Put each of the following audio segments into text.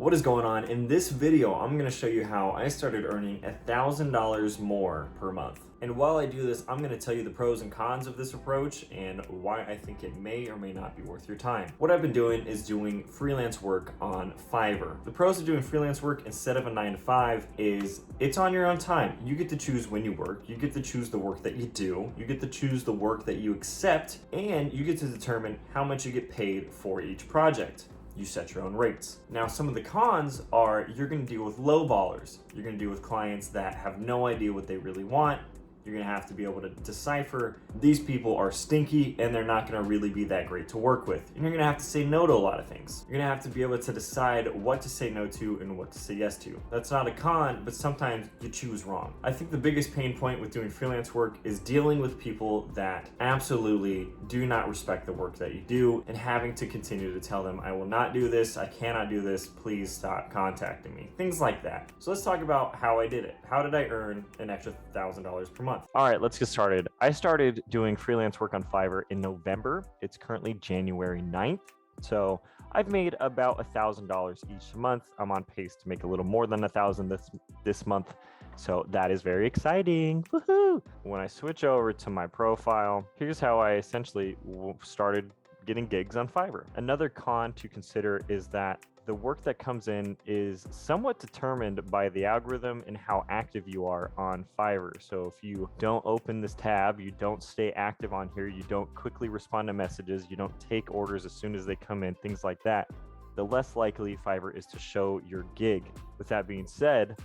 What is going on? In this video, I'm going to show you how I started earning $1,000 more per month. And while I do this, I'm going to tell you the pros and cons of this approach and why I think it may or may not be worth your time. What I've been doing is doing freelance work on Fiverr. The pros of doing freelance work instead of a 9 to 5 is it's on your own time. You get to choose when you work, you get to choose the work that you do, you get to choose the work that you accept, and you get to determine how much you get paid for each project. You set your own rates. Now, some of the cons are you're going to deal with low ballers. You're going to deal with clients that have no idea what they really want. You're going to have to be able to decipher these people are stinky and they're not going to really be that great to work with. And you're going to have to say no to a lot of things. You're going to have to be able to decide what to say no to and what to say yes to. That's not a con, but sometimes you choose wrong. I think the biggest pain point with doing freelance work is dealing with people that absolutely do not respect the work that you do and having to continue to tell them, I will not do this, I cannot do this, please stop contacting me. Things like that. So let's talk about how I did it. How did I earn an extra $1,000 per month? All right, let's get started. I started doing freelance work on Fiverr in November. It's currently January 9th. So I've made about $1,000 each month. I'm on pace to make a little more than 1,000 this month. So that is very exciting. Woohoo! When I switch over to my profile, here's how I essentially started getting gigs on Fiverr. Another con to consider is that the work that comes in is somewhat determined by the algorithm and how active you are on Fiverr. So if you don't open this tab, you don't stay active on here, you don't quickly respond to messages, you don't take orders as soon as they come in, things like that, the less likely Fiverr is to show your gig. With that being said,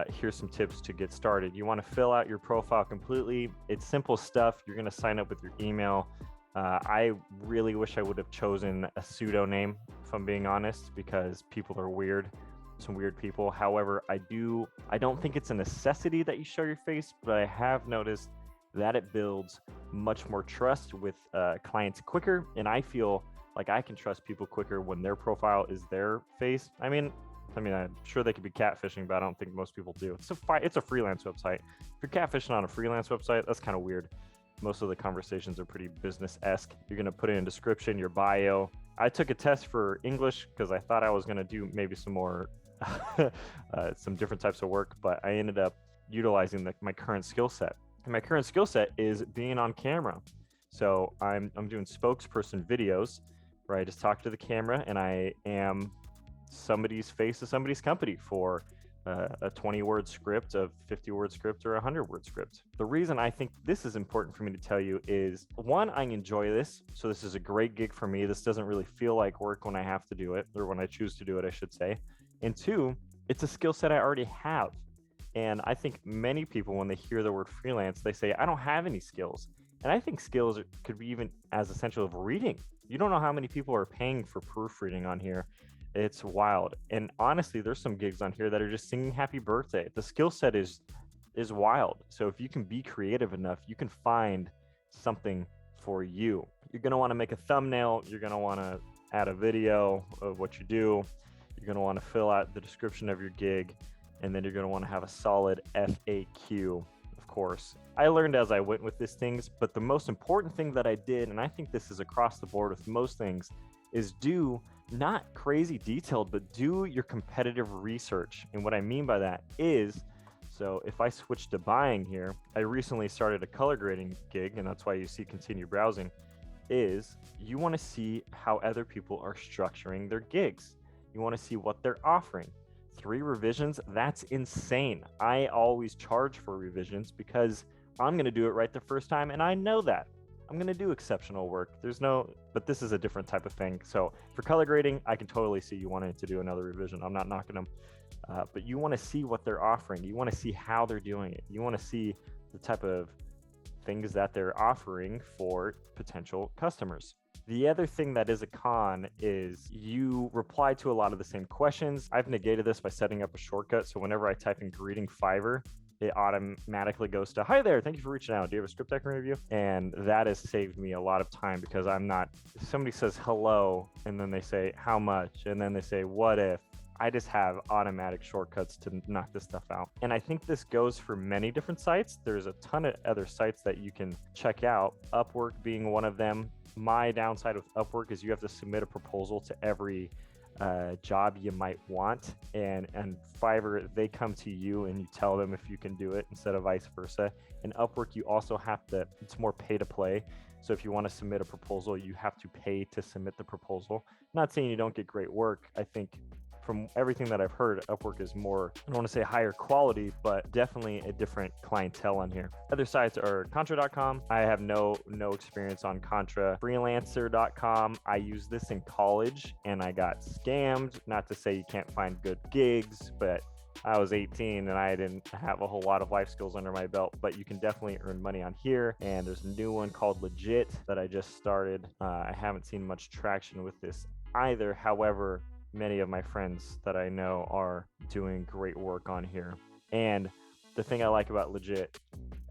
here's some tips to get started. You want to fill out your profile completely. It's simple stuff. You're going to sign up with your email. I really wish I would have chosen a pseudonym, if I'm being honest, because people are weird, some weird people. However, I don't think it's a necessity that you show your face, but I have noticed that it builds much more trust with clients quicker. And I feel like I can trust people quicker when their profile is their face. I mean, I'm sure they could be catfishing, but I don't think most people do. It's a freelance website. If you're catfishing on a freelance website, that's kind of weird. Most of the conversations are pretty business-esque. You're going to put in a description, your bio. I took a test for English because I thought I was going to do maybe some more, some different types of work, but I ended up utilizing my current skill set. And my current skill set is being on camera. So I'm doing spokesperson videos where I just talk to the camera and I am somebody's face of somebody's company for a 20-word script, a 50-word script, or a 100-word script. The reason I think this is important for me to tell you is, one, I enjoy this. So this is a great gig for me. This doesn't really feel like work when I have to do it, or when I choose to do it, I should say. And two, it's a skill set I already have. And I think many people, when they hear the word freelance, they say, I don't have any skills. And I think skills could be even as essential as reading. You don't know how many people are paying for proofreading on here. It's wild. And honestly, there's some gigs on here that are just singing happy birthday. The skill set is wild. So if you can be creative enough, you can find something for you. You're going to want to make a thumbnail. You're going to want to add a video of what you do. You're going to want to fill out the description of your gig. And then you're going to want to have a solid FAQ, of course. I learned as I went with these things, but the most important thing that I did, and I think this is across the board with most things, is do not crazy detailed, but do your competitive research. And what I mean by that is, so if I switch to buying here, I recently started a color grading gig, and that's why you see continue browsing, is you want to see how other people are structuring their gigs. You want to see what they're offering. 3 revisions, that's insane. I always charge for revisions because I'm going to do it right the first time, and I know that. I'm going to do exceptional work. But this is a different type of thing. So for color grading, I can totally see you wanting to do another revision. I'm not knocking them, but you want to see what they're offering. You want to see how they're doing it. You want to see the type of things that they're offering for potential customers. The other thing that is a con is you reply to a lot of the same questions. I've negated this by setting up a shortcut. So whenever I type in greeting Fiverr, it automatically goes to, hi there, thank you for reaching out. Do you have a script I can review? And that has saved me a lot of time because if somebody says hello, and then they say how much, and then they say what if, I just have automatic shortcuts to knock this stuff out. And I think this goes for many different sites. There's a ton of other sites that you can check out, Upwork being one of them. My downside with Upwork is you have to submit a proposal to every job you might want, and Fiverr, they come to you and you tell them if you can do it instead of vice versa. And Upwork, you also have to, it's more pay to play. So if you want to submit a proposal, you have to pay to submit the proposal. Not saying you don't get great work. I think from everything that I've heard, Upwork is more, I don't want to say higher quality, but definitely a different clientele on here. Other sites are Contra.com. I have no experience on Contra. Freelancer.com. I used this in college and I got scammed. Not to say you can't find good gigs, but I was 18 and I didn't have a whole lot of life skills under my belt, but you can definitely earn money on here. And there's a new one called Legit that I just started. I haven't seen much traction with this either. However, many of my friends that I know are doing great work on here. And the thing I like about Legit,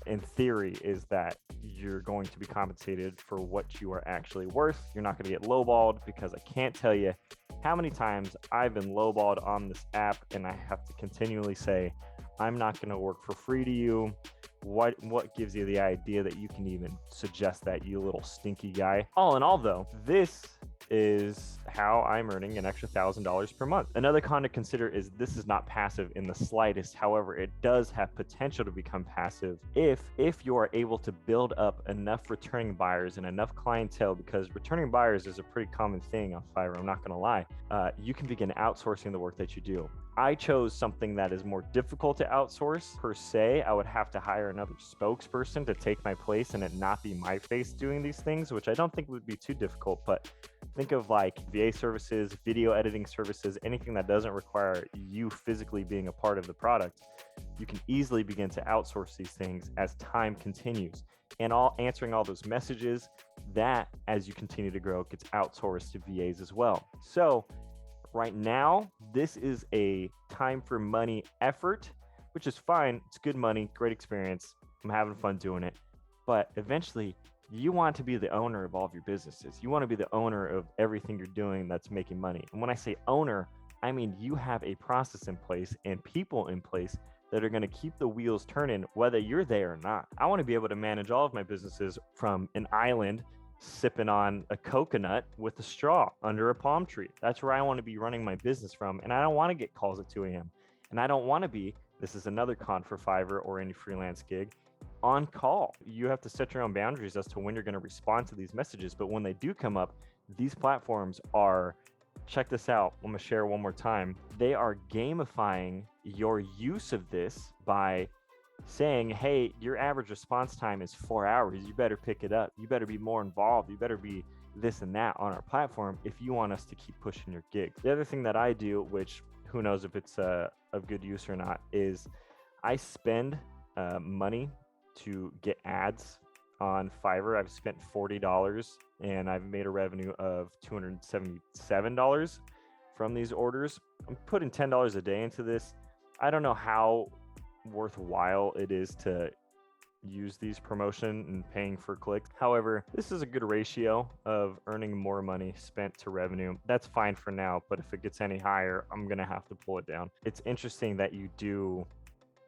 in theory, is that you're going to be compensated for what you are actually worth. You're not going to get lowballed, because I can't tell you how many times I've been lowballed on this app, and I have to continually say, I'm not going to work for free to you. What gives you the idea that you can even suggest that, you little stinky guy? All in all, though, this is how I'm earning an extra $1,000 per month. Another con to consider is this is not passive in the slightest. However, it does have potential to become passive if you are able to build up enough returning buyers and enough clientele, because returning buyers is a pretty common thing on Fiverr, I'm not going to lie. You can begin outsourcing the work that you do. I chose something that is more difficult to outsource per se. I would have to hire another spokesperson to take my place and it not be my face doing these things, which I don't think would be too difficult. But think of like VA services, video editing services, anything that doesn't require you physically being a part of the product. You can easily begin to outsource these things as time continues. And answering all those messages, that as you continue to grow gets outsourced to VAs as well. So right now, this is a time for money effort, which is fine. It's good money, great experience. I'm having fun doing it. But eventually, you want to be the owner of all of your businesses. You want to be the owner of everything you're doing that's making money. And when I say owner, I mean you have a process in place and people in place that are going to keep the wheels turning, whether you're there or not. I want to be able to manage all of my businesses from an island sipping on a coconut with a straw under a palm tree. That's where I want to be running my business from. And I don't want to get calls at 2 a.m. And I don't want to be, this is another con for Fiverr or any freelance gig, on call. You have to set your own boundaries as to when you're going to respond to these messages. But when they do come up, these platforms are, check this out, I'm going to share one more time. They are gamifying your use of this by saying, hey, your average response time is 4 hours. You better pick it up. You better be more involved. You better be this and that on our platform if you want us to keep pushing your gig. The other thing that I do, which who knows if it's of good use or not, is I spend money to get ads on Fiverr. I've spent $40 and I've made a revenue of $277 from these orders. I'm putting $10 a day into this. I don't know how worthwhile it is to use these promotion and paying for clicks. However, this is a good ratio of earning more money spent to revenue. That's fine for now, but if it gets any higher, I'm gonna have to pull it down. It's interesting that you do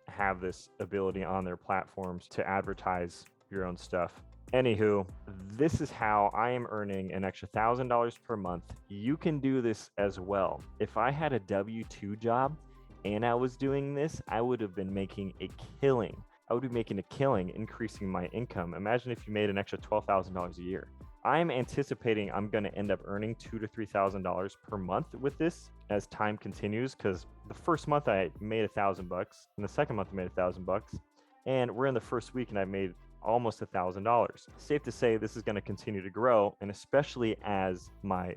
have this ability on their platforms to advertise your own stuff. Anywho, this is how I am earning an extra $1,000 per month. You can do this as well. If I had a W-2 job and I was doing this, I would have been making a killing. I would be making a killing, increasing my income. Imagine if you made an extra $12,000 a year. I'm anticipating I'm going to end up earning $2,000 to $3,000 per month with this as time continues, because the first month I made $1,000 and the second month I made $1,000, and we're in the first week and I made almost $1,000. Safe to say this is going to continue to grow, and especially as my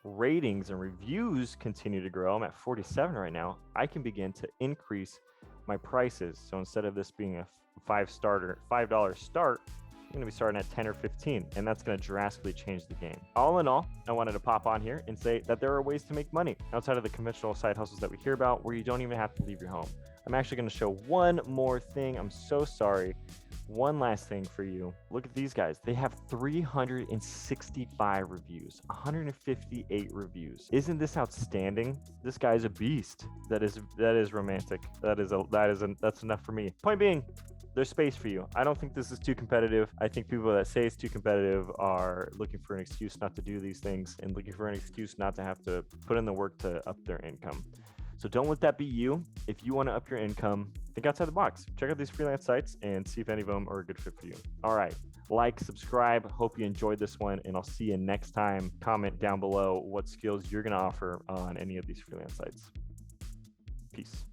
ratings and reviews continue to grow, I'm at 47 right now, I can begin to increase my prices. So instead of this being a $5 start, I'm going to be starting at 10 or 15, and that's going to drastically change the game. All in all, I wanted to pop on here and say that there are ways to make money outside of the conventional side hustles that we hear about, where you don't even have to leave your home. I'm actually going to show one more thing. I'm so sorry. One last thing for you. Look at these guys. They have 365 reviews, 158 reviews. Isn't this outstanding? This guy's a beast. That is romantic. That's enough for me. Point being, there's space for you. I don't think this is too competitive. I think people that say it's too competitive are looking for an excuse not to do these things and looking for an excuse not to have to put in the work to up their income. So don't let that be you. If you want to up your income, think outside the box. Check out these freelance sites and see if any of them are a good fit for you. All right. Like, subscribe. Hope you enjoyed this one, and I'll see you next time. Comment down below what skills you're going to offer on any of these freelance sites. Peace.